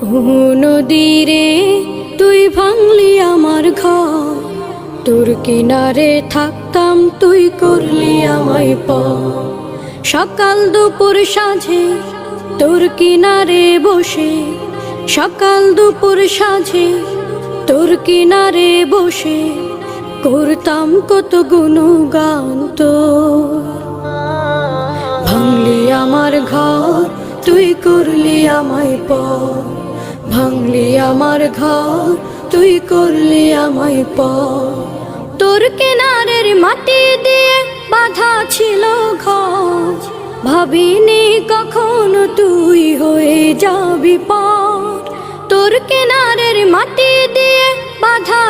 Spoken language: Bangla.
ও নদীরে তুই ভাঙলি আমার ঘর, তোর কিনারে থাকতাম তুই করলি আমায় পর। সকাল দুপুর সাঁঝে তোর কিনারে বসে, সকাল দুপুর সাঁঝে তোর কিনারে বসে করতাম কত গুণগান তোর। ভাঙলি আমার ঘর তুই করলি আমায় পর, ভাঙলি আমার ঘর তুই করলি আমায় পর। তোর কিনারের মাটি দিয়ে বাঁধা ছিল ঘর, ভাবিনি কখনো তুই হয়ে যাবি পার। তোর কিনারের মাটি দিয়ে বাঁধা